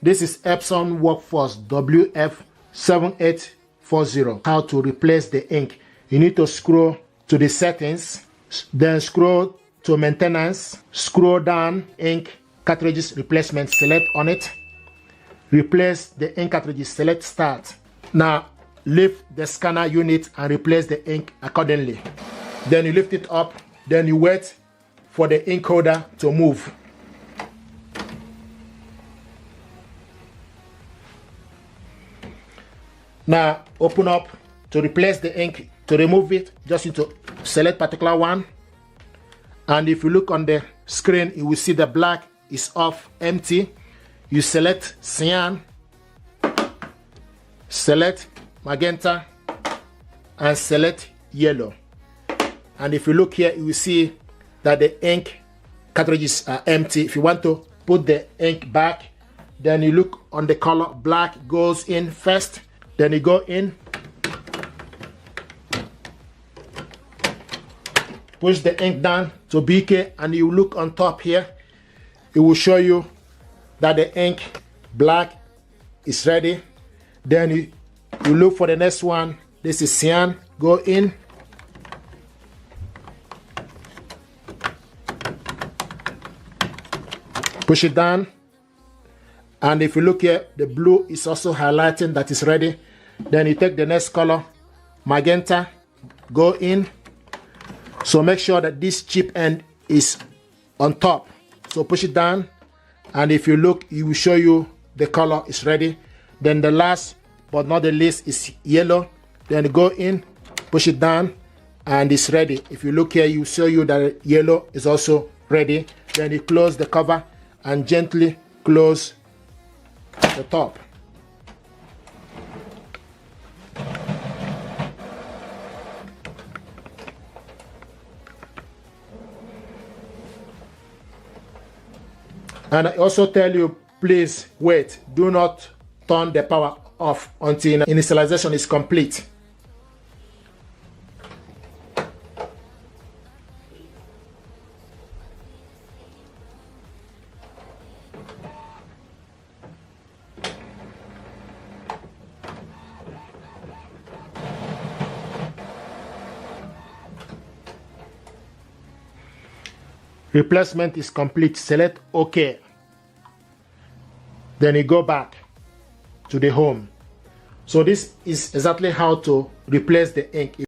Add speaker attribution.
Speaker 1: This is Epson WF7840. How to replace the ink. You need to scroll to the settings, then scroll to maintenance, scroll down, ink cartridges replacement, select on it, replace the ink cartridges, select start. Now lift the scanner unit and replace the ink accordingly. Then you lift it up, then you wait for the ink holder to move. Now open up to replace the ink. To remove it, just need to select particular one, and if you look on the screen, you will see the black is off, empty. You select cyan, select magenta, and select yellow. And if you look here, you will see that the ink cartridges are empty. If you want to put the ink back, then you look on the color. Black goes in first, then you go in, push the ink down to BK, and you look on top here. It will show you that the ink black is ready. Then you look for the next one. This is cyan. Go in, push it down, and if you look here, the blue is also highlighting that is ready. Then you take the next color, magenta, go in. So make sure that this chip end is on top. So push it down, and if you look, it will show you the color is ready. Then the last but not the least is yellow. Then go in, push it down, and it's ready. If you look here, it will show you that yellow is also ready. Then you close the cover and gently close the top. And I also tell you, please wait. Do not turn the power off until initialization is complete. Replacement is complete. Select OK. Then you go back to the home. So this is exactly how to replace the ink.